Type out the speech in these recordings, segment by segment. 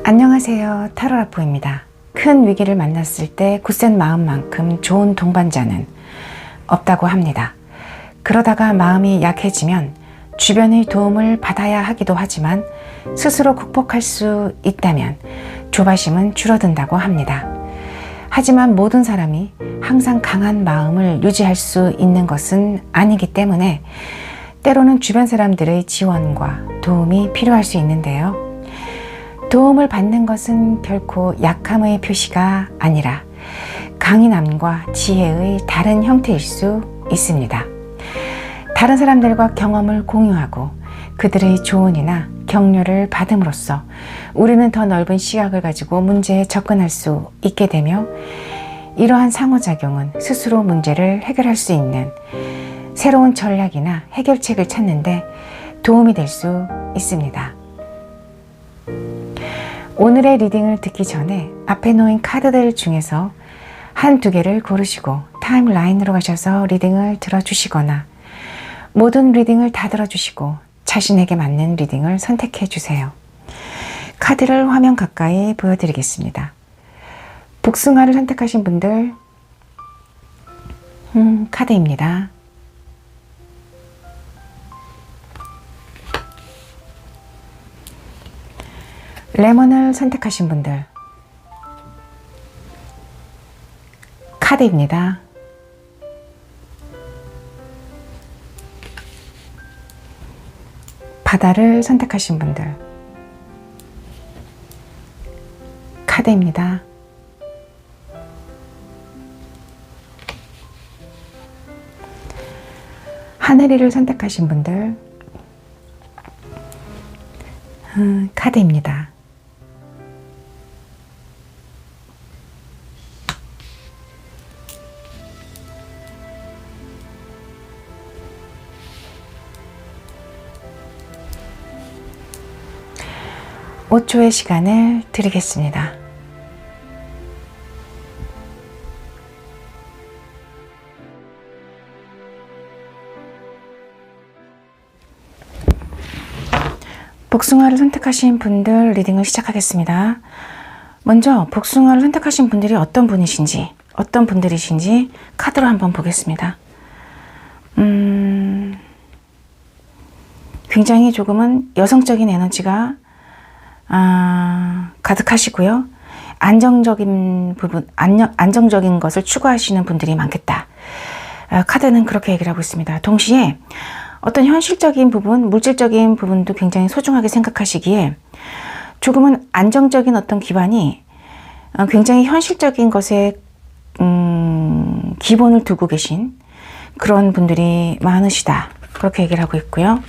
안녕하세요. 타로라프입니다. 큰 위기를 만났을 때 굳센 마음만큼 좋은 동반자는 없다고 합니다. 그러다가 마음이 약해지면 주변의 도움을 받아야 하기도 하지만 스스로 극복할 수 있다면 조바심은 줄어든다고 합니다. 하지만 모든 사람이 항상 강한 마음을 유지할 수 있는 것은 아니기 때문에 때로는 주변 사람들의 지원과 도움이 필요할 수 있는데요. 도움을 받는 것은 결코 약함의 표시가 아니라 강인함과 지혜의 다른 형태일 수 있습니다. 다른 사람들과 경험을 공유하고 그들의 조언이나 격려를 받음으로써 우리는 더 넓은 시각을 가지고 문제에 접근할 수 있게 되며 이러한 상호작용은 스스로 문제를 해결할 수 있는 새로운 전략이나 해결책을 찾는 데 도움이 될 수 있습니다. 오늘의 리딩을 듣기 전에 앞에 놓인 카드들 중에서 한두 개를 고르시고 타임라인으로 가셔서 리딩을 들어주시거나 모든 리딩을 다 들어주시고 자신에게 맞는 리딩을 선택해 주세요. 카드를 화면 가까이 보여드리겠습니다. 복숭아를 선택하신 분들 카드입니다. 레몬을 선택하신 분들 카드입니다. 바다를 선택하신 분들 카드입니다. 하늘이를 선택하신 분들 카드입니다. (5) 초의 시간을 드리겠습니다. 복숭아를 선택하신 분들 리딩을 시작하겠습니다. 먼저 복숭아를 선택하신 분들이 어떤 분이신지 어떤 분들이신지 카드로 한번 보겠습니다. 굉장히 조금은 여성적인 에너지가 가득하시고요. 안정적인 부분, 안정적인 것을 추구하시는 분들이 많겠다. 카드는 그렇게 얘기를 하고 있습니다. 동시에 어떤 현실적인 부분, 물질적인 부분도 굉장히 소중하게 생각하시기에 조금은 안정적인 어떤 기반이 굉장히 현실적인 것에 기본을 두고 계신 그런 분들이 많으시다. 그렇게 얘기를 하고 있고요.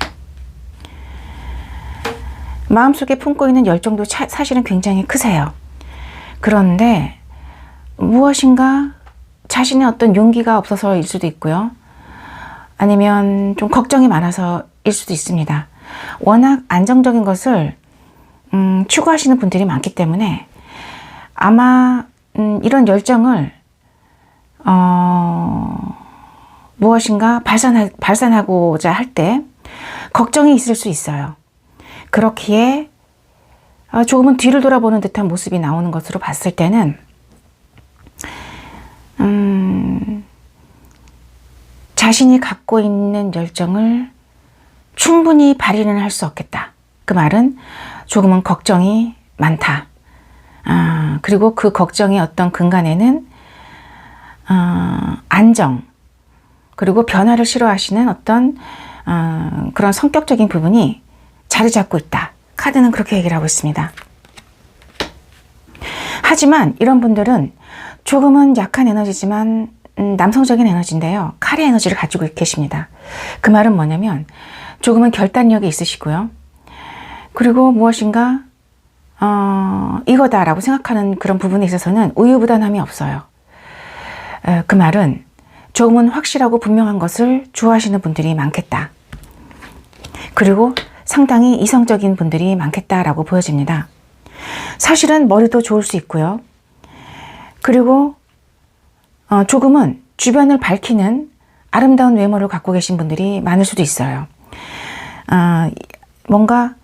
마음속에 품고 있는 열정도 사실은 굉장히 크세요. 그런데 무엇인가 자신의 어떤 용기가 없어서일 수도 있고요. 아니면 좀 걱정이 많아서일 수도 있습니다. 워낙 안정적인 것을 추구하시는 분들이 많기 때문에 아마 이런 열정을 무엇인가 발산하고자 할 때 걱정이 있을 수 있어요. 그렇기에 조금은 뒤를 돌아보는 듯한 모습이 나오는 것으로 봤을 때는 자신이 갖고 있는 열정을 충분히 발휘는 할 수 없겠다. 그 말은 조금은 걱정이 많다. 그리고 그 걱정의 어떤 근간에는 안정 그리고 변화를 싫어하시는 어떤 그런 성격적인 부분이 자리 잡고 있다. 카드는 그렇게 얘기를 하고 있습니다. 하지만 이런 분들은 조금은 약한 에너지지만 남성적인 에너지인데요. 칼의 에너지를 가지고 계십니다. 그 말은 뭐냐면 조금은 결단력이 있으시고요. 그리고 무엇인가 이거다라고 생각하는 그런 부분에 있어서는 우유부단함이 없어요. 그 말은 조금은 확실하고 분명한 것을 좋아하시는 분들이 많겠다. 그리고 상당히 이성적인 분들이 많겠다라고 보여집니다. 사실은 머리도 좋을 수 있고요. 그리고 조금은 주변을 밝히는 아름다운 외모를 갖고 계신 분들이 많을 수도 있어요. 뭔가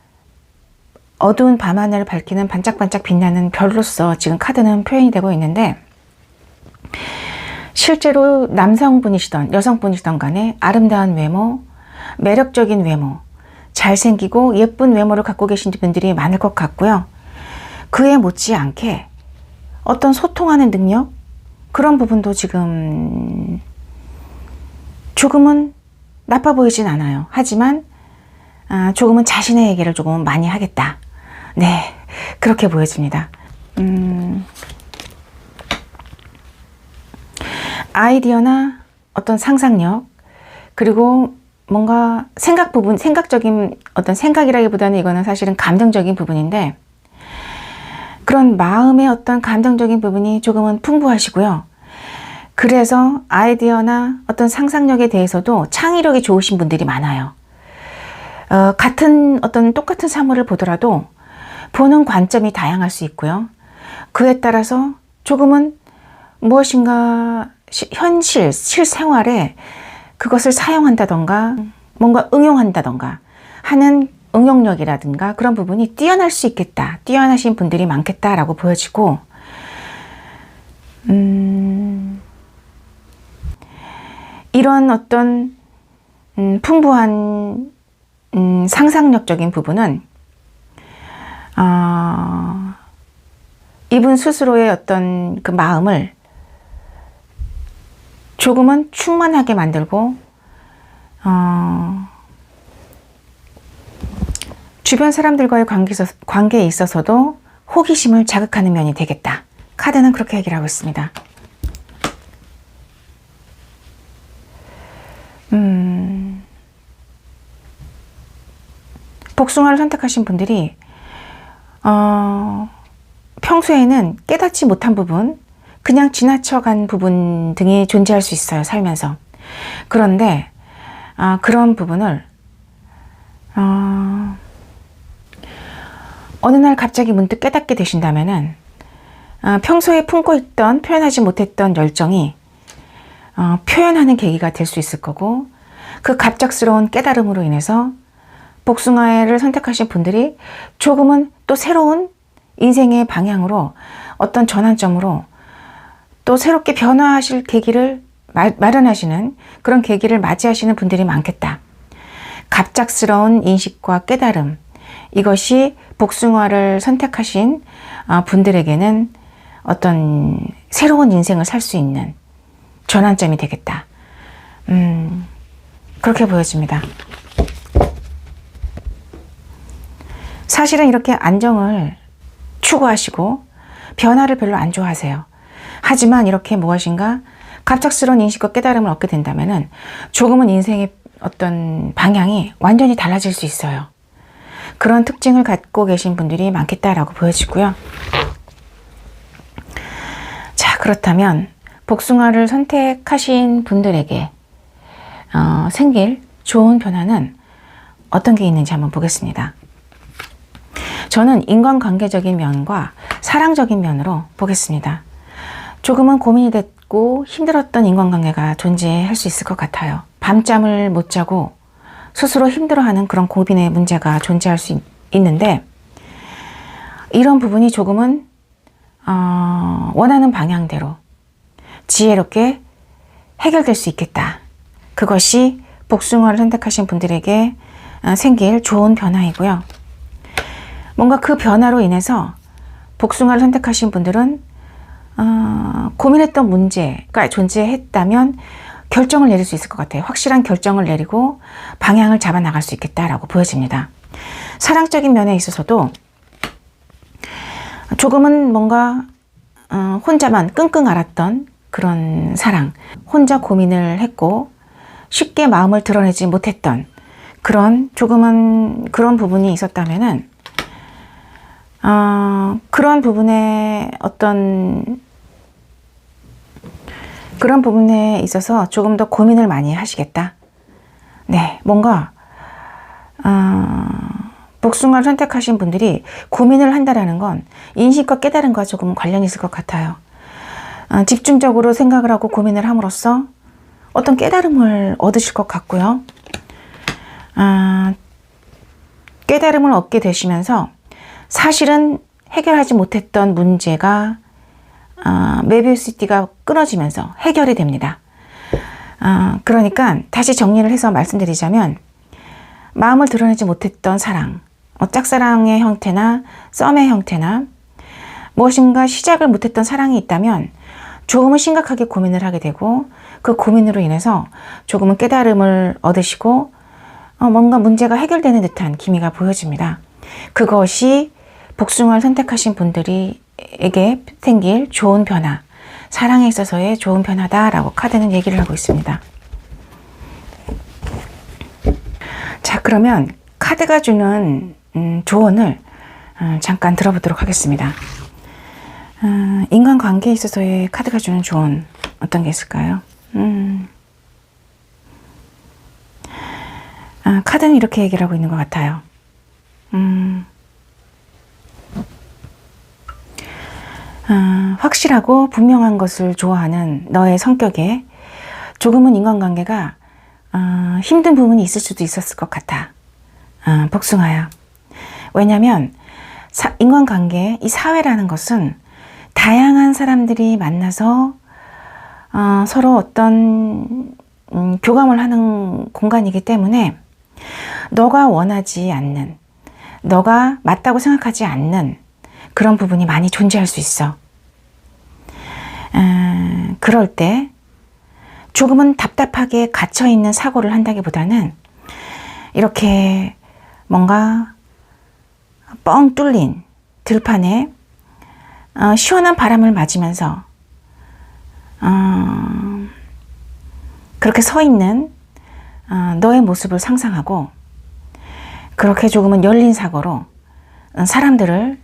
어두운 밤하늘을 밝히는 반짝반짝 빛나는 별로서 지금 카드는 표현이 되고 있는데, 실제로 남성분이시던 여성분이시던 간에 아름다운 외모, 매력적인 외모, 잘생기고 예쁜 외모를 갖고 계신 분들이 많을 것 같고요. 그에 못지않게 어떤 소통하는 능력, 그런 부분도 지금 조금은 나빠 보이진 않아요. 하지만 조금은 자신의 얘기를 조금 많이 하겠다. 네, 그렇게 보여집니다. 아이디어나 어떤 상상력, 그리고 뭔가 생각적인 어떤 생각이라기보다는 이거는 사실은 감정적인 부분인데, 그런 마음의 어떤 감정적인 부분이 조금은 풍부하시고요. 그래서 아이디어나 어떤 상상력에 대해서도 창의력이 좋으신 분들이 많아요. 똑같은 사물을 보더라도 보는 관점이 다양할 수 있고요. 그에 따라서 조금은 무엇인가 실생활에 그것을 사용한다던가 뭔가 응용한다던가 하는 응용력이라든가 그런 부분이 뛰어날 수 있겠다. 뛰어나신 분들이 많겠다라고 보여지고, 이런 어떤 풍부한 상상력적인 부분은 이분 스스로의 어떤 그 마음을 조금은 충만하게 만들고 주변 사람들과의 관계에 있어서도 호기심을 자극하는 면이 되겠다. 카드는 그렇게 얘기를 하고 있습니다. 복숭아를 선택하신 분들이 평소에는 깨닫지 못한 부분, 그냥 지나쳐간 부분 등이 존재할 수 있어요, 살면서. 그런데 그런 부분을 어느 날 갑자기 문득 깨닫게 되신다면은 평소에 품고 있던, 표현하지 못했던 열정이 표현하는 계기가 될 수 있을 거고, 그 갑작스러운 깨달음으로 인해서 복숭아를 선택하신 분들이 조금은 또 새로운 인생의 방향으로, 어떤 전환점으로 또 새롭게 변화하실 계기를 마련하시는 그런 계기를 맞이하시는 분들이 많겠다. 갑작스러운 인식과 깨달음, 이것이 복숭아를 선택하신 분들에게는 어떤 새로운 인생을 살 수 있는 전환점이 되겠다. 그렇게 보여집니다. 사실은 이렇게 안정을 추구하시고 변화를 별로 안 좋아하세요. 하지만 이렇게 무엇인가 갑작스러운 인식과 깨달음을 얻게 된다면은 조금은 인생의 어떤 방향이 완전히 달라질 수 있어요. 그런 특징을 갖고 계신 분들이 많겠다라고 보여지고요. 자, 그렇다면 복숭아를 선택하신 분들에게 생길 좋은 변화는 어떤 게 있는지 한번 보겠습니다. 저는 인간관계적인 면과 사랑적인 면으로 보겠습니다. 조금은 고민이 됐고 힘들었던 인간관계가 존재할 수 있을 것 같아요. 밤잠을 못 자고 스스로 힘들어하는 그런 고민의 문제가 존재할 수 있는데, 이런 부분이 조금은 원하는 방향대로 지혜롭게 해결될 수 있겠다. 그것이 복숭아를 선택하신 분들에게 생길 좋은 변화이고요. 뭔가 그 변화로 인해서 복숭아를 선택하신 분들은 고민했던 문제가 존재했다면 결정을 내릴 수 있을 것 같아요. 확실한 결정을 내리고 방향을 잡아 나갈 수 있겠다라고 보여집니다. 사랑적인 면에 있어서도 조금은 뭔가 혼자만 끙끙 앓았던 그런 사랑, 혼자 고민을 했고 쉽게 마음을 드러내지 못했던 그런 조금은 그런 부분이 있었다면은 그런 부분에 그런 부분에 있어서 조금 더 고민을 많이 하시겠다. 네, 뭔가 복숭아를 선택하신 분들이 고민을 한다라는 건 인식과 깨달음과 조금 관련이 있을 것 같아요. 집중적으로 생각을 하고 고민을 함으로써 어떤 깨달음을 얻으실 것 같고요. 깨달음을 얻게 되시면서 사실은 해결하지 못했던 문제가 메비우스 띠가 끊어지면서 해결이 됩니다. 그러니까 다시 정리를 해서 말씀드리자면, 마음을 드러내지 못했던 사랑, 짝사랑의 형태나 썸의 형태나 무엇인가 시작을 못했던 사랑이 있다면 조금은 심각하게 고민을 하게 되고, 그 고민으로 인해서 조금은 깨달음을 얻으시고 뭔가 문제가 해결되는 듯한 기미가 보여집니다. 그것이 복숭아를 선택하신 분들에게 생길 좋은 변화, 사랑에 있어서의 좋은 변화다라고 카드는 얘기를 하고 있습니다. 자, 그러면 카드가 주는 조언을 잠깐 들어보도록 하겠습니다. 인간관계에 있어서의 카드가 주는 조언, 어떤 게 있을까요? 카드는 이렇게 얘기를 하고 있는 것 같아요. 확실하고 분명한 것을 좋아하는 너의 성격에 조금은 인간관계가 힘든 부분이 있을 수도 있었을 것 같아. 복숭아야. 왜냐하면 인간관계, 이 사회라는 것은 다양한 사람들이 만나서 서로 어떤 교감을 하는 공간이기 때문에 너가 원하지 않는, 너가 맞다고 생각하지 않는 그런 부분이 많이 존재할 수 있어. 그럴 때 조금은 답답하게 갇혀있는 사고를 한다기보다는 이렇게 뭔가 뻥 뚫린 들판에 시원한 바람을 맞으면서 그렇게 서 있는 너의 모습을 상상하고, 그렇게 조금은 열린 사고로 사람들을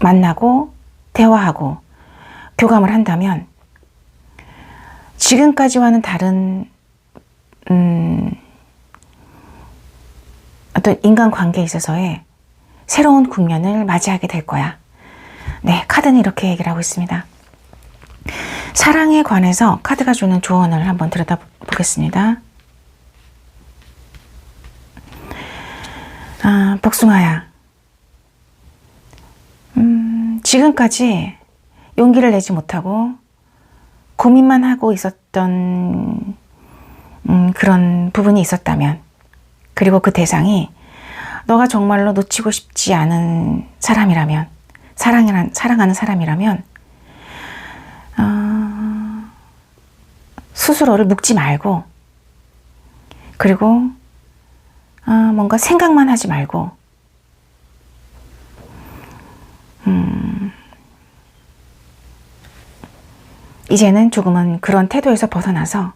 만나고 대화하고 교감을 한다면 지금까지와는 다른 어떤 인간관계에 있어서의 새로운 국면을 맞이하게 될 거야. 네, 카드는 이렇게 얘기를 하고 있습니다. 사랑에 관해서 카드가 주는 조언을 한번 들여다보겠습니다. 복숭아야. 지금까지 용기를 내지 못하고 고민만 하고 있었던 그런 부분이 있었다면, 그리고 그 대상이 너가 정말로 놓치고 싶지 않은 사람이라면, 사랑하는 사람이라면 스스로를 묶지 말고, 그리고 뭔가 생각만 하지 말고 이제는 조금은 그런 태도에서 벗어나서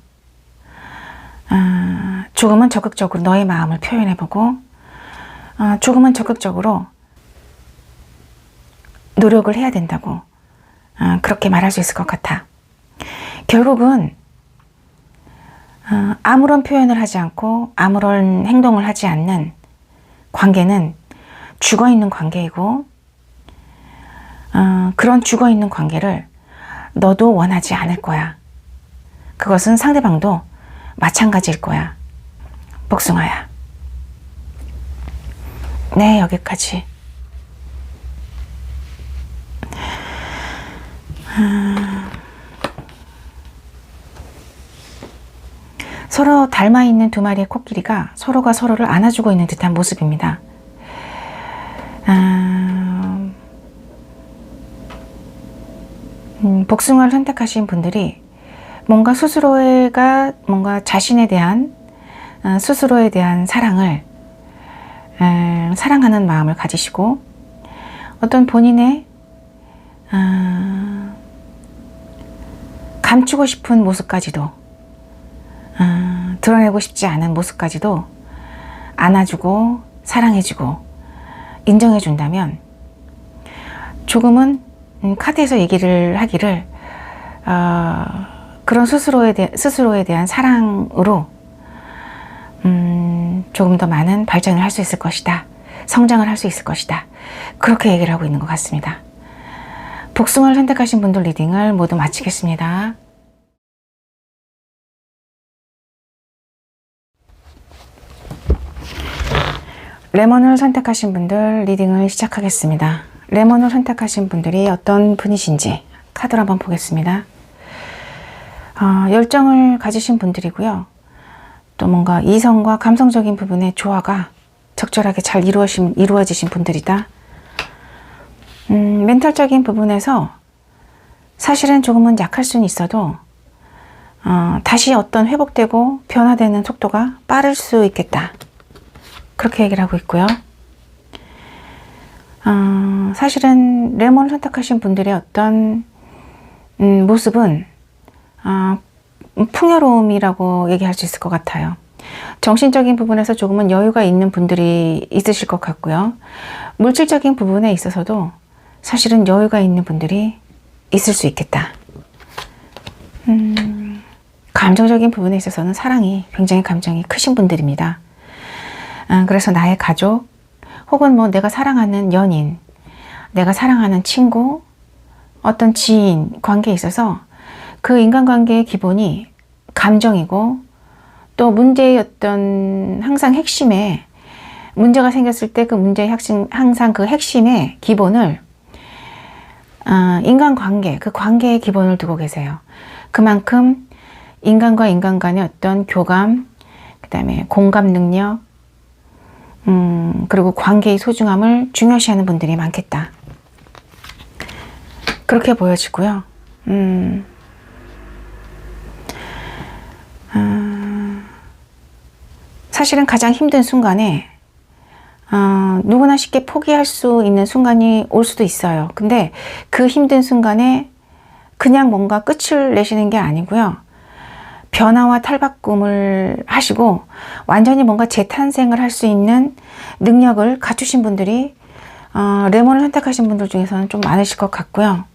조금은 적극적으로 너의 마음을 표현해보고 조금은 적극적으로 노력을 해야 된다고 그렇게 말할 수 있을 것 같아. 결국은 아무런 표현을 하지 않고 아무런 행동을 하지 않는 관계는 죽어있는 관계이고, 그런 죽어있는 관계를 너도 원하지 않을 거야. 그것은 상대방도 마찬가지일 거야. 복숭아야. 네, 여기까지. 서로 닮아있는 두 마리의 코끼리가 서로가 서로를 안아주고 있는 듯한 모습입니다. 복숭아를 선택하신 분들이 뭔가 뭔가 자신에 대한 스스로에 대한 사랑을 사랑하는 마음을 가지시고, 어떤 본인의 감추고 싶은 모습까지도, 드러내고 싶지 않은 모습까지도 안아주고 사랑해주고 인정해준다면, 조금은 카드에서 얘기를 하기를 그런 스스로에 대한 사랑으로 조금 더 많은 발전을 할 수 있을 것이다. 성장을 할 수 있을 것이다. 그렇게 얘기를 하고 있는 것 같습니다. 복숭아를 선택하신 분들 리딩을 모두 마치겠습니다. 레몬을 선택하신 분들 리딩을 시작하겠습니다. 레몬을 선택하신 분들이 어떤 분이신지 카드를 한번 보겠습니다. 열정을 가지신 분들이고요. 또 뭔가 이성과 감성적인 부분의 조화가 적절하게 잘 이루어지신 분들이다. 멘탈적인 부분에서 사실은 조금은 약할 수는 있어도 다시 어떤 회복되고 변화되는 속도가 빠를 수 있겠다. 그렇게 얘기를 하고 있고요. 사실은 레몬을 선택하신 분들의 어떤 모습은 풍요로움이라고 얘기할 수 있을 것 같아요. 정신적인 부분에서 조금은 여유가 있는 분들이 있으실 것 같고요. 물질적인 부분에 있어서도 사실은 여유가 있는 분들이 있을 수 있겠다. 감정적인 부분에 있어서는 사랑이 굉장히 감정이 크신 분들입니다. 그래서 나의 가족 혹은 뭐 내가 사랑하는 연인, 내가 사랑하는 친구, 어떤 지인 관계에 있어서 그 인간관계의 기본이 감정이고 또 문제의 어떤 항상 핵심에 문제가 생겼을 때 그 문제의 항상 그 핵심의 기본을 인간관계, 그 관계의 기본을 두고 계세요. 그만큼 인간과 인간 간의 어떤 교감, 그 다음에 공감 능력, 그리고 관계의 소중함을 중요시하는 분들이 많겠다. 그렇게 보여지고요. 사실은 가장 힘든 순간에 누구나 쉽게 포기할 수 있는 순간이 올 수도 있어요. 근데 그 힘든 순간에 그냥 뭔가 끝을 내시는 게 아니고요. 변화와 탈바꿈을 하시고 완전히 뭔가 재탄생을 할 수 있는 능력을 갖추신 분들이 레몬을 선택하신 분들 중에서는 좀 많으실 것 같고요.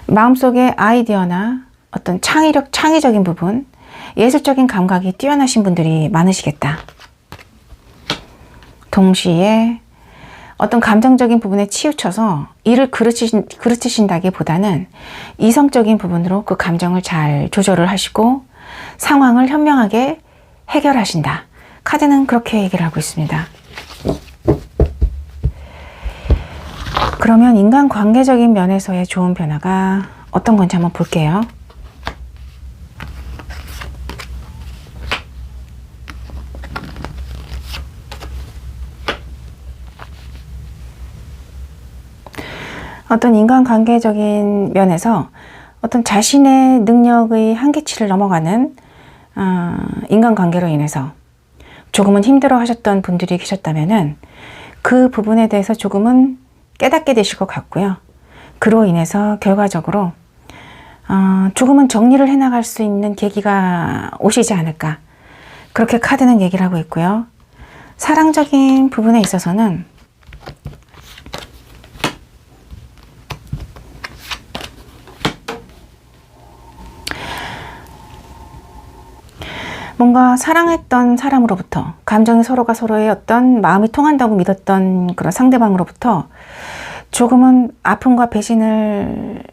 마음속에 아이디어나 어떤 창의적인 부분, 예술적인 감각이 뛰어나신 분들이 많으시겠다. 동시에 어떤 감정적인 부분에 치우쳐서 이를 그르치신다기보다는 이성적인 부분으로 그 감정을 잘 조절을 하시고 상황을 현명하게 해결하신다. 카드는 그렇게 얘기를 하고 있습니다. 그러면 인간관계적인 면에서의 좋은 변화가 어떤 건지 한번 볼게요. 어떤 인간관계적인 면에서 어떤 자신의 능력의 한계치를 넘어가는 인간관계로 인해서 조금은 힘들어 하셨던 분들이 계셨다면은 그 부분에 대해서 조금은 깨닫게 되실 것 같고요. 그로 인해서 결과적으로 조금은 정리를 해나갈 수 있는 계기가 오시지 않을까. 그렇게 카드는 얘기를 하고 있고요. 사랑적인 부분에 있어서는 뭔가 사랑했던 사람으로부터 감정이 서로가 서로의 어떤 마음이 통한다고 믿었던 그런 상대방으로부터 조금은 아픔과 배신을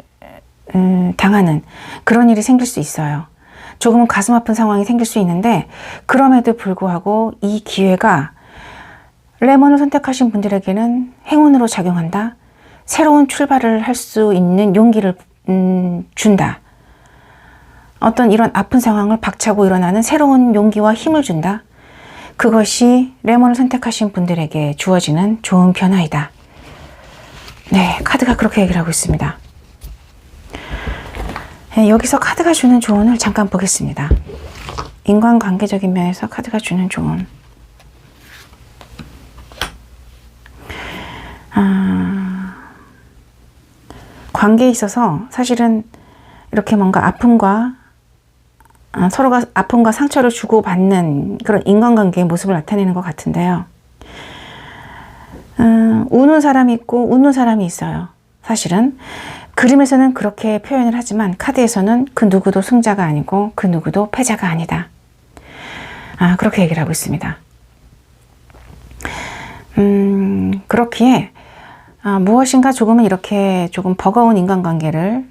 당하는 그런 일이 생길 수 있어요. 조금은 가슴 아픈 상황이 생길 수 있는데 그럼에도 불구하고 이 기회가 레몬을 선택하신 분들에게는 행운으로 작용한다. 새로운 출발을 할 수 있는 용기를 준다. 어떤 이런 아픈 상황을 박차고 일어나는 새로운 용기와 힘을 준다. 그것이 레몬을 선택하신 분들에게 주어지는 좋은 변화이다. 네, 카드가 그렇게 얘기를 하고 있습니다. 네, 여기서 카드가 주는 조언을 잠깐 보겠습니다. 인간관계적인 면에서 카드가 주는 조언. 관계에 있어서 사실은 이렇게 뭔가 서로가 아픔과 상처를 주고받는 그런 인간관계의 모습을 나타내는 것 같은데요. 우는 사람이 있고 웃는 사람이 있어요. 사실은 그림에서는 그렇게 표현을 하지만 카드에서는 그 누구도 승자가 아니고 그 누구도 패자가 아니다. 그렇게 얘기를 하고 있습니다. 그렇기에 무엇인가 조금은 이렇게 조금 버거운 인간관계로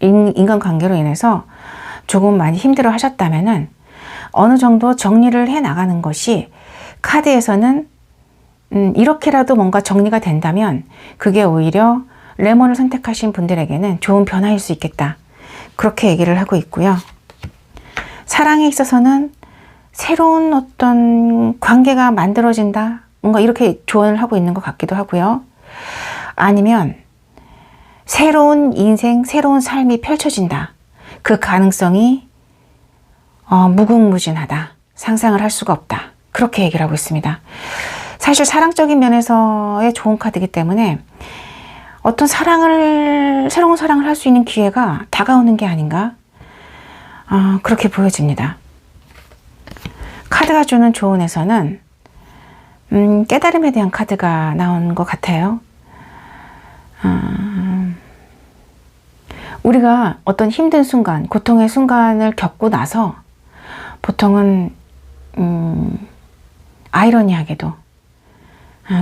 인해서 조금 많이 힘들어 하셨다면은 어느 정도 정리를 해 나가는 것이 카드에서는 이렇게라도 뭔가 정리가 된다면 그게 오히려 레몬을 선택하신 분들에게는 좋은 변화일 수 있겠다. 그렇게 얘기를 하고 있고요. 사랑에 있어서는 새로운 어떤 관계가 만들어진다. 뭔가 이렇게 조언을 하고 있는 것 같기도 하고요. 아니면 새로운 인생, 새로운 삶이 펼쳐진다. 그 가능성이 무궁무진하다. 상상을 할 수가 없다. 그렇게 얘기를 하고 있습니다. 사실 사랑적인 면에서의 좋은 카드이기 때문에 어떤 새로운 사랑을 할 수 있는 기회가 다가오는 게 아닌가? 그렇게 보여집니다. 카드가 주는 조언에서는 깨달음에 대한 카드가 나온 것 같아요. 우리가 어떤 힘든 순간, 고통의 순간을 겪고 나서 보통은 아이러니하게도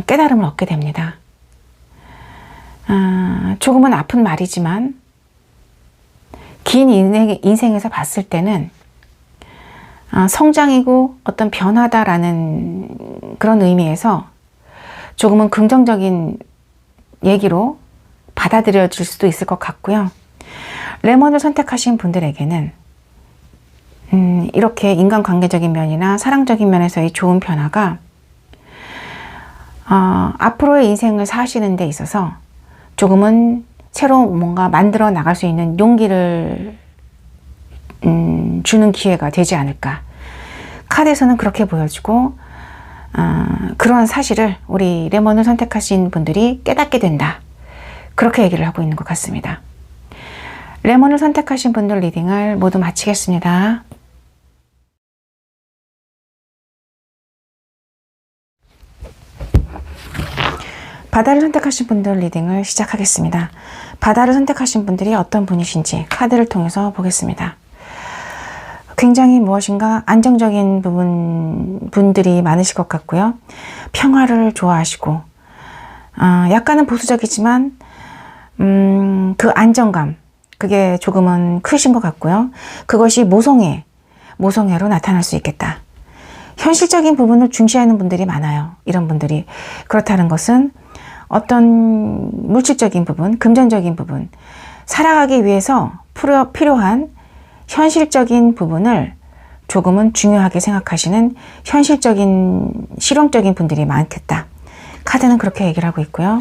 깨달음을 얻게 됩니다. 조금은 아픈 말이지만 긴 인생에서 봤을 때는 성장이고 어떤 변화다라는 그런 의미에서 조금은 긍정적인 얘기로 받아들여질 수도 있을 것 같고요. 레몬을 선택하신 분들에게는 이렇게 인간관계적인 면이나 사랑적인 면에서의 좋은 변화가 앞으로의 인생을 사시는 데 있어서 조금은 새로운 뭔가 만들어 나갈 수 있는 용기를 주는 기회가 되지 않을까. 카드에서는 그렇게 보여주고 그러한 사실을 우리 레몬을 선택하신 분들이 깨닫게 된다. 그렇게 얘기를 하고 있는 것 같습니다. 레몬을 선택하신 분들 리딩을 모두 마치겠습니다. 바다를 선택하신 분들 리딩을 시작하겠습니다. 바다를 선택하신 분들이 어떤 분이신지 카드를 통해서 보겠습니다. 굉장히 무엇인가 안정적인 분들이 많으실 것 같고요. 평화를 좋아하시고 약간은 보수적이지만 그 안정감 그게 조금은 크신 것 같고요. 그것이 모성애로 나타날 수 있겠다. 현실적인 부분을 중시하는 분들이 많아요. 이런 분들이. 그렇다는 것은 어떤 물질적인 부분, 금전적인 부분, 살아가기 위해서 필요한 현실적인 부분을 조금은 중요하게 생각하시는 현실적인, 실용적인 분들이 많겠다. 카드는 그렇게 얘기를 하고 있고요.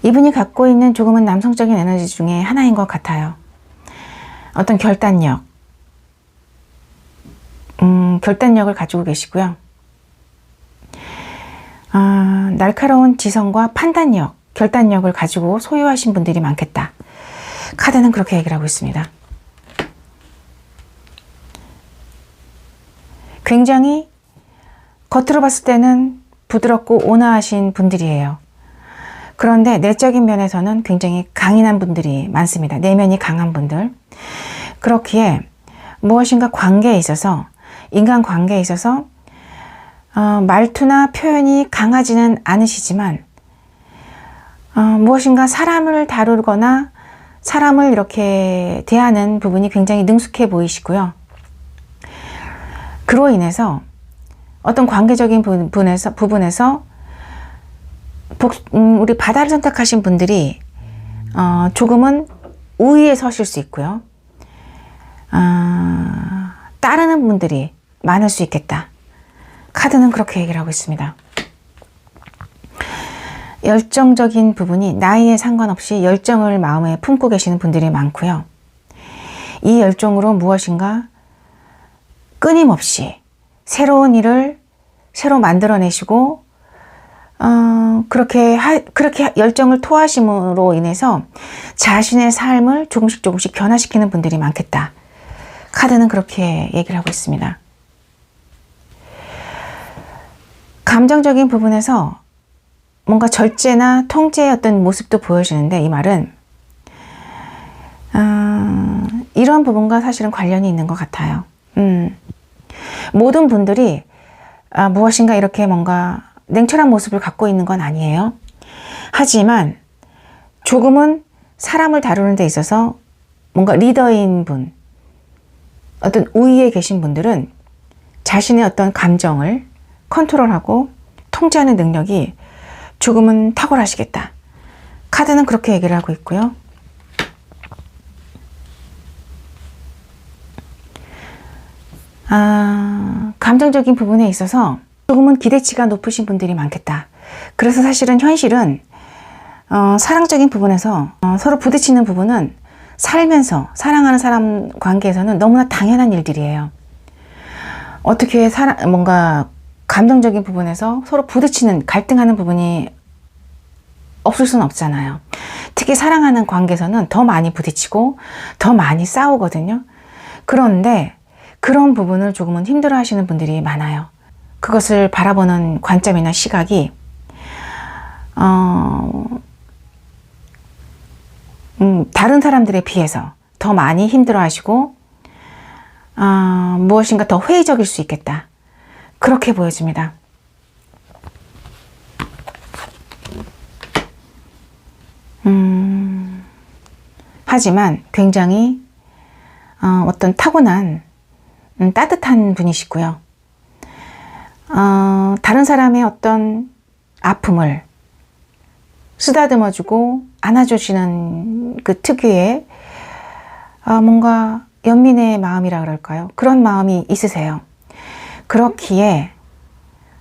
이분이 갖고 있는 조금은 남성적인 에너지 중에 하나인 것 같아요. 어떤 결단력을 가지고 계시고요. 날카로운 지성과 판단력, 결단력을 가지고 소유하신 분들이 많겠다. 카드는 그렇게 얘기를 하고 있습니다. 굉장히 겉으로 봤을 때는 부드럽고 온화하신 분들이에요. 그런데 내적인 면에서는 굉장히 강인한 분들이 많습니다. 내면이 강한 분들. 그렇기에 무엇인가 관계에 있어서, 인간관계에 있어서 말투나 표현이 강하지는 않으시지만 무엇인가 사람을 다루거나 사람을 이렇게 대하는 부분이 굉장히 능숙해 보이시고요. 그로 인해서 어떤 관계적인 부분에서 우리 바다를 선택하신 분들이 조금은 우위에 서실 수 있고요. 따르는 분들이 많을 수 있겠다. 카드는 그렇게 얘기를 하고 있습니다. 열정적인 부분이 나이에 상관없이 열정을 마음에 품고 계시는 분들이 많고요. 이 열정으로 무엇인가 끊임없이 새로운 일을 새로 만들어내시고 그렇게 열정을 토하심으로 인해서 자신의 삶을 조금씩 변화시키는 분들이 많겠다. 카드는 그렇게 얘기를 하고 있습니다. 감정적인 부분에서 뭔가 절제나 통제의 어떤 모습도 보여지는데 이 말은 이런 부분과 사실은 관련이 있는 것 같아요. 모든 분들이 무엇인가 이렇게 뭔가 냉철한 모습을 갖고 있는 건 아니에요. 하지만 조금은 사람을 다루는 데 있어서 뭔가 리더인 분, 어떤 우위에 계신 분들은 자신의 어떤 감정을 컨트롤하고 통제하는 능력이 조금은 탁월하시겠다. 카드는 그렇게 얘기를 하고 있고요. 감정적인 부분에 있어서 조금은 기대치가 높으신 분들이 많겠다. 그래서 사실은 현실은 사랑적인 부분에서 서로 부딪히는 부분은 살면서 사랑하는 사람 관계에서는 너무나 당연한 일들이에요. 어떻게 뭔가 감정적인 부분에서 서로 부딪히는 갈등하는 부분이 없을 수는 없잖아요. 특히 사랑하는 관계에서는 더 많이 부딪히고 더 많이 싸우거든요. 그런데 그런 부분을 조금은 힘들어 하시는 분들이 많아요. 그것을 바라보는 관점이나 시각이 다른 사람들에 비해서 더 많이 힘들어 하시고 무엇인가 더 회의적일 수 있겠다. 그렇게 보여집니다. 하지만 굉장히 어떤 타고난 따뜻한 분이시고요. 다른 사람의 어떤 아픔을 쓰다듬어주고 안아주시는 그 특유의 뭔가 연민의 마음이라 그럴까요? 그런 마음이 있으세요. 그렇기에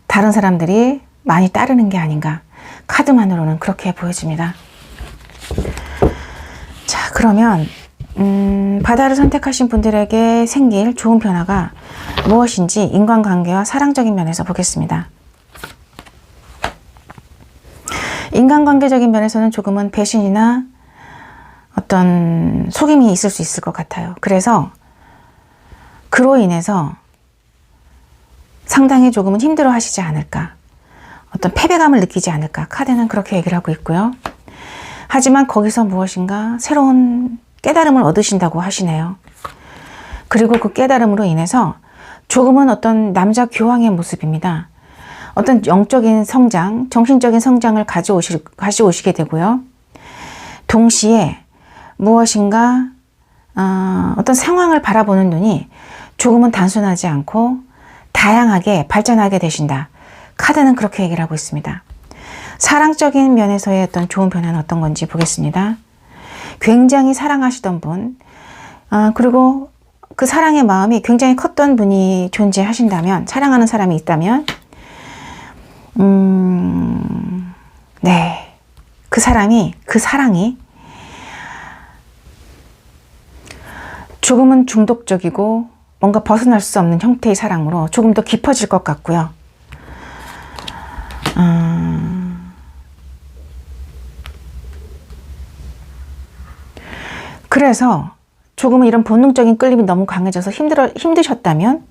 다른 사람들이 많이 따르는 게 아닌가. 카드만으로는 그렇게 보여집니다. 자, 그러면 바다를 선택하신 분들에게 생길 좋은 변화가 무엇인지 인간관계와 사랑적인 면에서 보겠습니다. 인간관계적인 면에서는 조금은 배신이나 어떤 속임이 있을 수 있을 것 같아요. 그래서 그로 인해서 상당히 조금은 힘들어 하시지 않을까. 어떤 패배감을 느끼지 않을까. 카드는 그렇게 얘기를 하고 있고요. 하지만 거기서 무엇인가 새로운 깨달음을 얻으신다고 하시네요. 그리고 그 깨달음으로 인해서 조금은 어떤 남자 교황의 모습입니다. 어떤 영적인 성장, 정신적인 성장을 가져오시게 되고요. 동시에 무엇인가 어떤 상황을 바라보는 눈이 조금은 단순하지 않고 다양하게 발전하게 되신다. 카드는 그렇게 얘기를 하고 있습니다. 사랑적인 면에서의 어떤 좋은 변화는 어떤 건지 보겠습니다. 굉장히 사랑하시던 분, 그리고 그 사랑의 마음이 굉장히 컸던 분이 존재하신다면, 사랑하는 사람이 있다면, 네. 그 사랑이 조금은 중독적이고 뭔가 벗어날 수 없는 형태의 사랑으로 조금 더 깊어질 것 같고요. 그래서 조금은 이런 본능적인 끌림이 너무 강해져서 힘드셨다면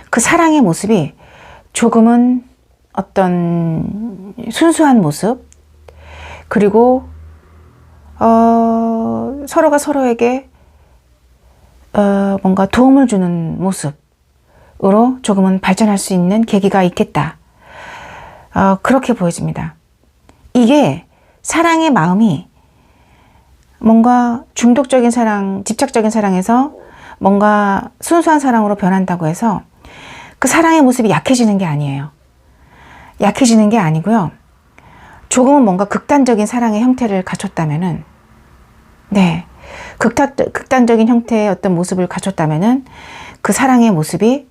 그 사랑의 모습이 조금은 어떤 순수한 모습, 그리고 서로가 서로에게 뭔가 도움을 주는 모습으로 조금은 발전할 수 있는 계기가 있겠다. 그렇게 보여집니다. 이게 사랑의 마음이 뭔가 중독적인 사랑, 집착적인 사랑에서 뭔가 순수한 사랑으로 변한다고 해서 그 사랑의 모습이 약해지는 게 아니에요. 약해지는 게 아니고요. 조금은 뭔가 극단적인 사랑의 형태를 갖췄다면은, 네, 극단적인 형태의 어떤 모습을 갖췄다면은 그 사랑의 모습이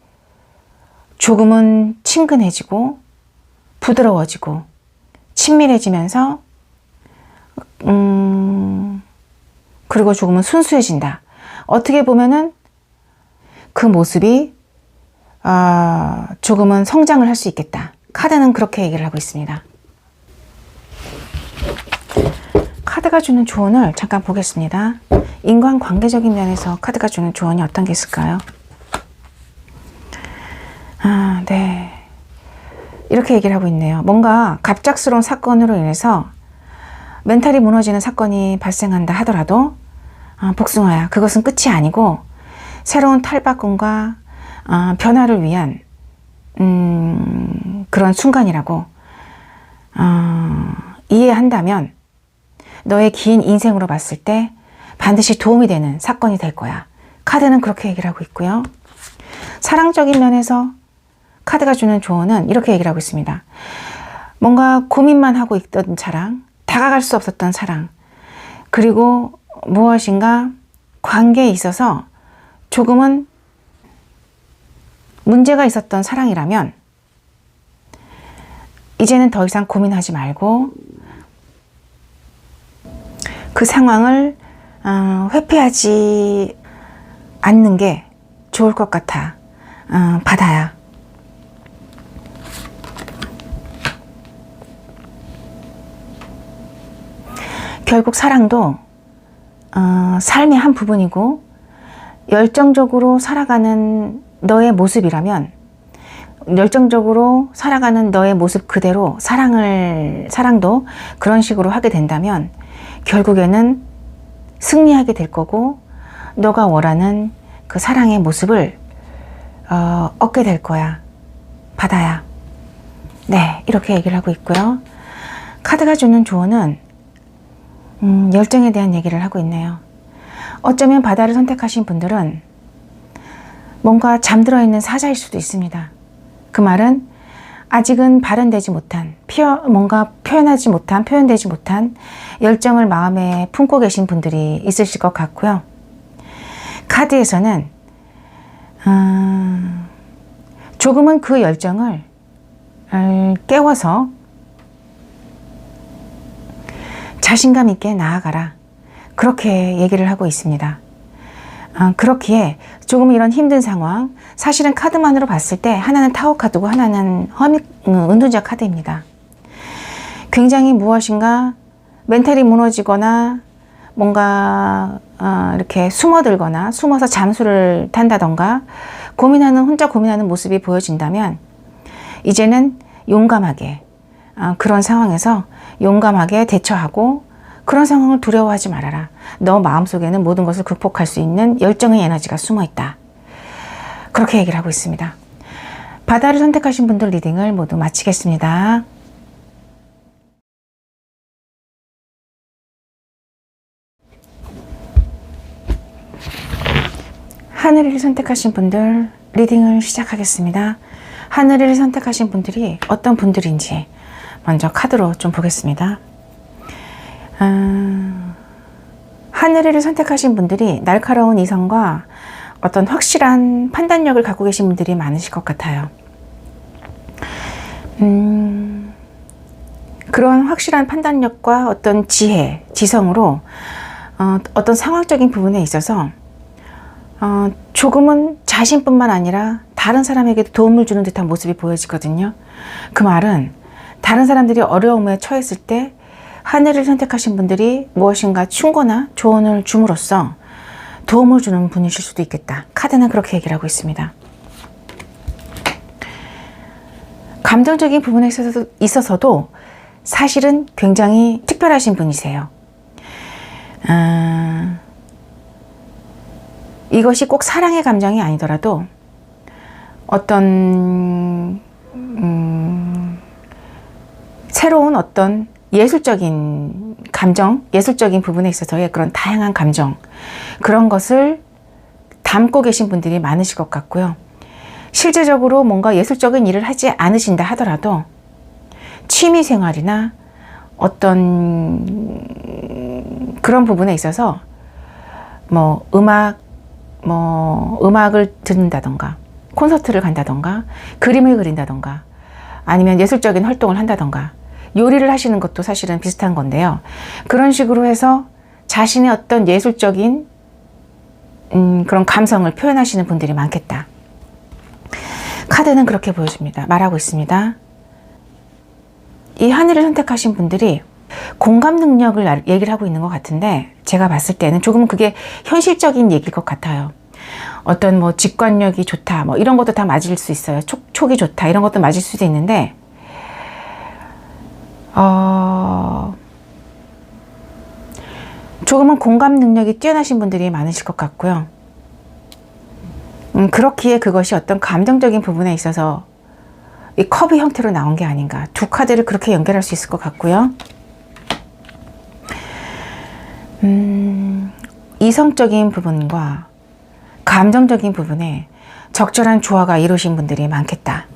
조금은 친근해지고 부드러워지고 친밀해지면서 그리고 조금은 순수해진다. 어떻게 보면은 그 모습이 조금은 성장을 할 수 있겠다. 카드는 그렇게 얘기를 하고 있습니다. 카드가 주는 조언을 잠깐 보겠습니다. 인간관계적인 면에서 카드가 주는 조언이 어떤 게 있을까요? 네. 이렇게 얘기를 하고 있네요. 뭔가 갑작스러운 사건으로 인해서 멘탈이 무너지는 사건이 발생한다 하더라도 복숭아야, 그것은 끝이 아니고 새로운 탈바꿈과 변화를 위한 그런 순간이라고 이해한다면 너의 긴 인생으로 봤을 때 반드시 도움이 되는 사건이 될 거야. 카드는 그렇게 얘기를 하고 있고요. 사랑적인 면에서 카드가 주는 조언은 이렇게 얘기를 하고 있습니다. 뭔가 고민만 하고 있던 사랑, 다가갈 수 없었던 사랑, 그리고 무엇인가 관계에 있어서 조금은 문제가 있었던 사랑이라면 이제는 더 이상 고민하지 말고 그 상황을 회피하지 않는 게 좋을 것 같아. 받아야. 결국 사랑도 삶의 한 부분이고 열정적으로 살아가는 너의 모습이라면, 열정적으로 살아가는 너의 모습 그대로 사랑도 그런 식으로 하게 된다면 결국에는 승리하게 될 거고 너가 원하는 그 사랑의 모습을 얻게 될 거야. 받아야. 네, 이렇게 얘기를 하고 있고요. 카드가 주는 조언은 열정에 대한 얘기를 하고 있네요. 어쩌면 바다를 선택하신 분들은 뭔가 잠들어 있는 사자일 수도 있습니다. 그 말은 아직은 발현되지 못한, 뭔가 표현되지 못한 열정을 마음에 품고 계신 분들이 있으실 것 같고요. 카드에서는 조금은 그 열정을 깨워서 자신감 있게 나아가라. 그렇게 얘기를 하고 있습니다. 그렇기에 조금 이런 힘든 상황, 사실은 카드만으로 봤을 때 하나는 타워 카드고 하나는 은둔자 카드입니다. 굉장히 무엇인가 멘탈이 무너지거나 뭔가 이렇게 숨어들거나 숨어서 잠수를 탄다던가 혼자 고민하는 모습이 보여진다면 이제는 용감하게 그런 상황에서 용감하게 대처하고 그런 상황을 두려워하지 말아라. 너 마음속에는 모든 것을 극복할 수 있는 열정의 에너지가 숨어있다. 그렇게 얘기를 하고 있습니다. 바다를 선택하신 분들 리딩을 모두 마치겠습니다. 하늘을 선택하신 분들 리딩을 시작하겠습니다. 하늘을 선택하신 분들이 어떤 분들인지 먼저 카드로 좀 보겠습니다. 하늘을 선택하신 분들이 날카로운 이성과 어떤 확실한 판단력을 갖고 계신 분들이 많으실 것 같아요. 그런 확실한 판단력과 어떤 지혜, 지성으로 어떤 상황적인 부분에 있어서 조금은 자신뿐만 아니라 다른 사람에게도 도움을 주는 듯한 모습이 보여지거든요. 그 말은 다른 사람들이 어려움에 처했을 때 하늘을 선택하신 분들이 무엇인가 충고나 조언을 줌으로써 도움을 주는 분이실 수도 있겠다. 카드는 그렇게 얘기를 하고 있습니다. 감정적인 부분에 있어서도 사실은 굉장히 특별하신 분이세요. 이것이 꼭 사랑의 감정이 아니더라도 어떤 새로운 어떤 예술적인 감정, 예술적인 부분에 있어서의 그런 다양한 감정, 그런 것을 담고 계신 분들이 많으실 것 같고요. 실제적으로 뭔가 예술적인 일을 하지 않으신다 하더라도 취미생활이나 어떤 그런 부분에 있어서 음악을 듣는다던가 콘서트를 간다던가 그림을 그린다던가 아니면 예술적인 활동을 한다던가 요리를 하시는 것도 사실은 비슷한 건데요. 그런 식으로 해서 자신의 어떤 예술적인 그런 감성을 표현하시는 분들이 많겠다. 카드는 그렇게 보여줍니다. 말하고 있습니다. 이 하늘을 선택하신 분들이 공감 능력을 얘기를 하고 있는 것 같은데 제가 봤을 때는 조금 그게 현실적인 얘기일 것 같아요. 어떤 직관력이 좋다 이런 것도 다 맞을 수 있어요. 촉이 좋다 이런 것도 맞을 수도 있는데 조금은 공감 능력이 뛰어나신 분들이 많으실 것 같고요. 그렇기에 그것이 어떤 감정적인 부분에 있어서 이 컵의 형태로 나온 게 아닌가. 두 카드를 그렇게 연결할 수 있을 것 같고요. 이성적인 부분과 감정적인 부분에 적절한 조화가 이루어진 분들이 많겠다.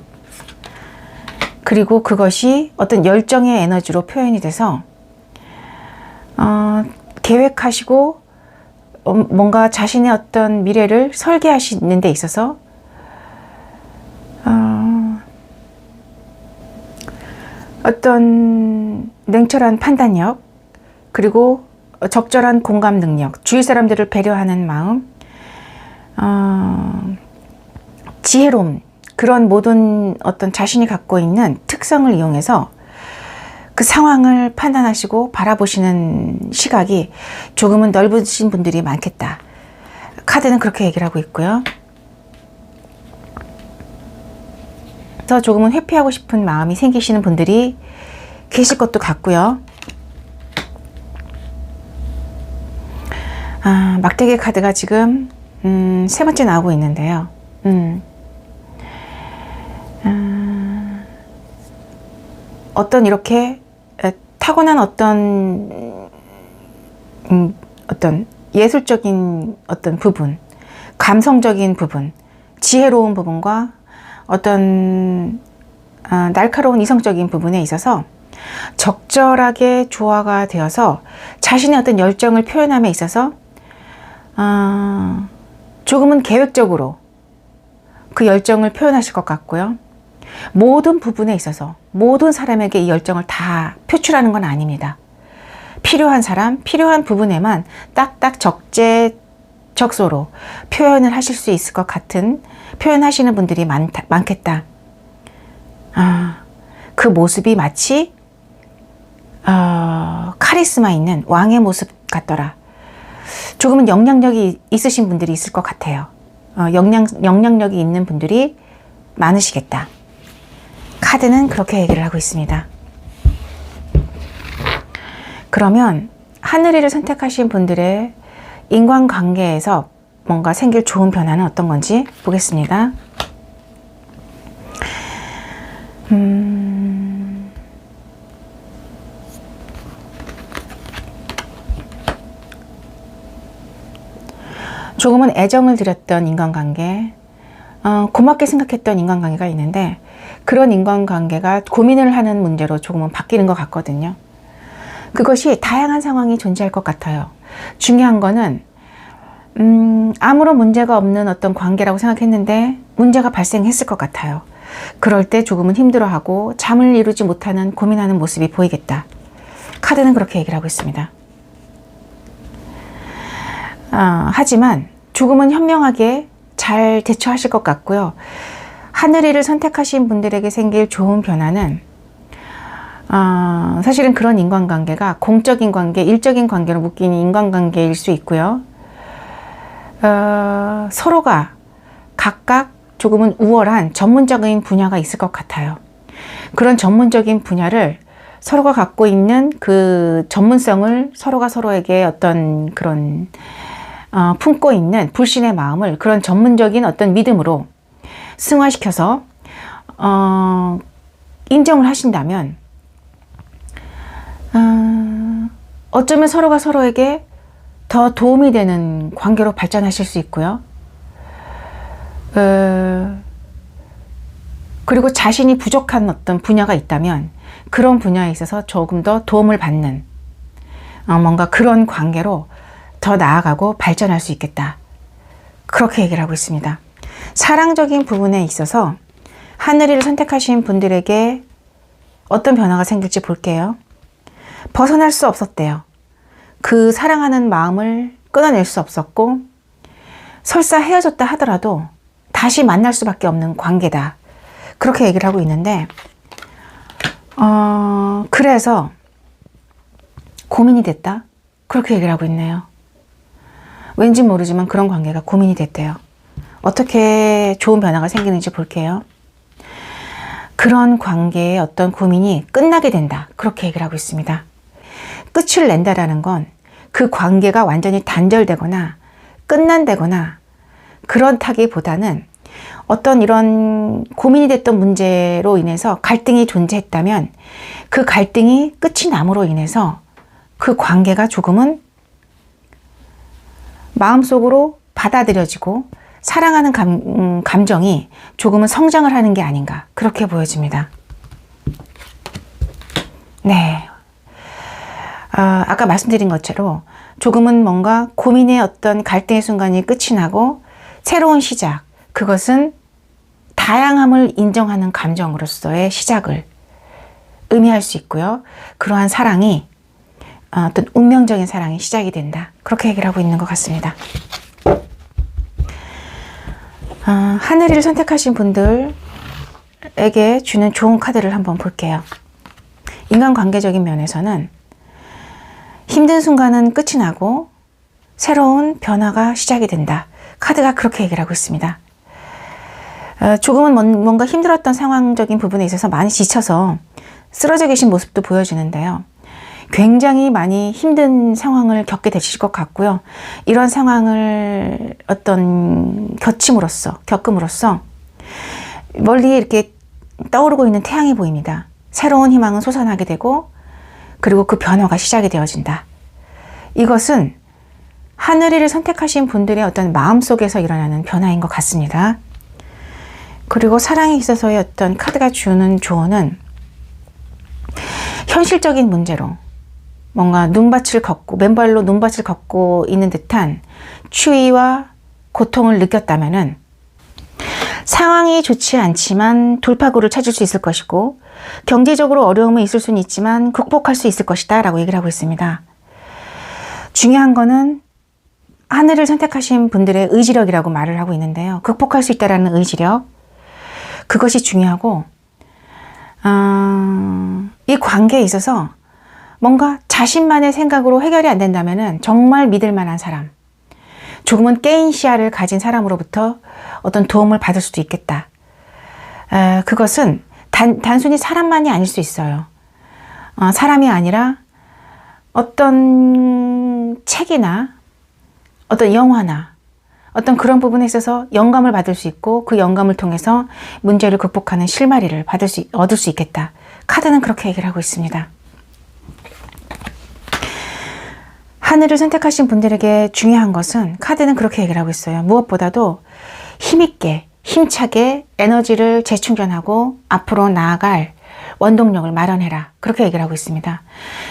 그리고 그것이 어떤 열정의 에너지로 표현이 돼서 계획하시고 뭔가 자신의 어떤 미래를 설계하시는 데 있어서 어떤 냉철한 판단력, 그리고 적절한 공감 능력, 주위 사람들을 배려하는 마음, 지혜로움, 그런 모든 어떤 자신이 갖고 있는 특성을 이용해서 그 상황을 판단하시고 바라보시는 시각이 조금은 넓으신 분들이 많겠다. 카드는 그렇게 얘기를 하고 있고요. 그래서 조금은 회피하고 싶은 마음이 생기시는 분들이 계실 것도 같고요. 막대기 카드가 지금 세 번째 나오고 있는데요. 어떤 이렇게 타고난 어떤 예술적인 어떤 부분, 감성적인 부분, 지혜로운 부분과 어떤 날카로운 이성적인 부분에 있어서 적절하게 조화가 되어서 자신의 어떤 열정을 표현함에 있어서 조금은 계획적으로 그 열정을 표현하실 것 같고요. 모든 부분에 있어서 모든 사람에게 이 열정을 다 표출하는 건 아닙니다. 필요한 사람, 필요한 부분에만 딱딱 적소로 표현을 하실 수 있을 것 같은, 표현하시는 분들이 많겠다. 그 모습이 마치 카리스마 있는 왕의 모습 같더라. 조금은 영향력이 있으신 분들이 있을 것 같아요. 영향력이 있는 분들이 많으시겠다. 카드는 그렇게 얘기를 하고 있습니다. 그러면 하늘이를 선택하신 분들의 인간관계에서 뭔가 생길 좋은 변화는 어떤 건지 보겠습니다. 조금은 애정을 들였던 인간관계, 고맙게 생각했던 인간관계가 있는데 그런 인간관계가 고민을 하는 문제로 조금은 바뀌는 것 같거든요. 그것이 다양한 상황이 존재할 것 같아요. 중요한 거는 아무런 문제가 없는 어떤 관계라고 생각했는데 문제가 발생했을 것 같아요. 그럴 때 조금은 힘들어하고 잠을 이루지 못하는, 고민하는 모습이 보이겠다. 카드는 그렇게 얘기를 하고 있습니다. 하지만 조금은 현명하게 잘 대처하실 것 같고요. 하늘이를 선택하신 분들에게 생길 좋은 변화는 사실은 그런 인간관계가 공적인 관계, 일적인 관계로 묶인 인간관계일 수 있고요. 서로가 각각 조금은 우월한 전문적인 분야가 있을 것 같아요. 그런 전문적인 분야를 서로가 갖고 있는 그 전문성을 서로가 서로에게 어떤 그런 품고 있는 불신의 마음을 그런 전문적인 어떤 믿음으로 승화시켜서 인정을 하신다면 어쩌면 서로가 서로에게 더 도움이 되는 관계로 발전하실 수 있고요. 그리고 자신이 부족한 어떤 분야가 있다면 그런 분야에 있어서 조금 더 도움을 받는 뭔가 그런 관계로 더 나아가고 발전할 수 있겠다. 그렇게 얘기를 하고 있습니다. 사랑적인 부분에 있어서 하늘이를 선택하신 분들에게 어떤 변화가 생길지 볼게요. 벗어날 수 없었대요. 그 사랑하는 마음을 끊어낼 수 없었고 설사 헤어졌다 하더라도 다시 만날 수밖에 없는 관계다. 그렇게 얘기를 하고 있는데 그래서 고민이 됐다. 그렇게 얘기를 하고 있네요. 왠지 모르지만 그런 관계가 고민이 됐대요. 어떻게 좋은 변화가 생기는지 볼게요. 그런 관계의 어떤 고민이 끝나게 된다. 그렇게 얘기를 하고 있습니다. 끝을 낸다라는 건 그 관계가 완전히 단절되거나 끝난다거나 그렇다기보다는 어떤 이런 고민이 됐던 문제로 인해서 갈등이 존재했다면 그 갈등이 끝이 남으로 인해서 그 관계가 조금은 마음속으로 받아들여지고 사랑하는 감정이 조금은 성장을 하는 게 아닌가 그렇게 보여집니다. 네. 아까 말씀드린 것처럼 조금은 뭔가 고민의 어떤 갈등의 순간이 끝이 나고 새로운 시작, 그것은 다양함을 인정하는 감정으로서의 시작을 의미할 수 있고요. 그러한 사랑이 어떤 운명적인 사랑이 시작이 된다. 그렇게 얘기를 하고 있는 것 같습니다. 하늘이를 선택하신 분들에게 주는 좋은 카드를 한번 볼게요. 인간관계적인 면에서는 힘든 순간은 끝이 나고 새로운 변화가 시작이 된다. 카드가 그렇게 얘기를 하고 있습니다. 조금은 뭔가 힘들었던 상황적인 부분에 있어서 많이 지쳐서 쓰러져 계신 모습도 보여지는데요. 굉장히 많이 힘든 상황을 겪게 되실 것 같고요. 이런 상황을 어떤 겪음으로써 멀리 이렇게 떠오르고 있는 태양이 보입니다. 새로운 희망은 솟아나게 되고 그리고 그 변화가 시작이 되어진다. 이것은 하늘이를 선택하신 분들의 어떤 마음속에서 일어나는 변화인 것 같습니다. 그리고 사랑에 있어서의 어떤 카드가 주는 조언은 현실적인 문제로 뭔가 맨발로 눈밭을 걷고 있는 듯한 추위와 고통을 느꼈다면은 상황이 좋지 않지만 돌파구를 찾을 수 있을 것이고 경제적으로 어려움은 있을 수는 있지만 극복할 수 있을 것이다 라고 얘기를 하고 있습니다. 중요한 거는 하늘을 선택하신 분들의 의지력이라고 말을 하고 있는데요. 극복할 수 있다라는 의지력, 그것이 중요하고 이 관계에 있어서 뭔가 자신만의 생각으로 해결이 안 된다면은 정말 믿을 만한 사람, 조금은 깨인 시야를 가진 사람으로부터 어떤 도움을 받을 수도 있겠다. 그것은 단순히 사람만이 아닐 수 있어요. 사람이 아니라 어떤 책이나 어떤 영화나 어떤 그런 부분에 있어서 영감을 받을 수 있고 그 영감을 통해서 문제를 극복하는 실마리를 얻을 수 있겠다. 카드는 그렇게 얘기를 하고 있습니다. 하늘을 선택하신 분들에게 중요한 것은 카드는 그렇게 얘기를 하고 있어요. 무엇보다도 힘있게, 힘차게 에너지를 재충전하고 앞으로 나아갈 원동력을 마련해라. 그렇게 얘기를 하고 있습니다.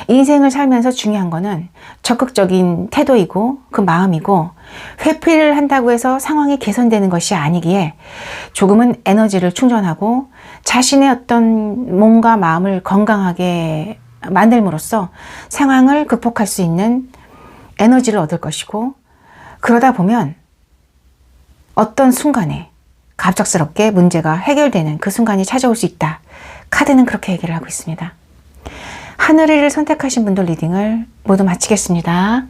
인생을 살면서 중요한 거는 적극적인 태도이고 그 마음이고 회피를 한다고 해서 상황이 개선되는 것이 아니기에 조금은 에너지를 충전하고 자신의 어떤 몸과 마음을 건강하게 만들므로써 상황을 극복할 수 있는 에너지를 얻을 것이고 그러다 보면 어떤 순간에 갑작스럽게 문제가 해결되는 그 순간이 찾아올 수 있다. 카드는 그렇게 얘기를 하고 있습니다. 하늘이를 선택하신 분들 리딩을 모두 마치겠습니다.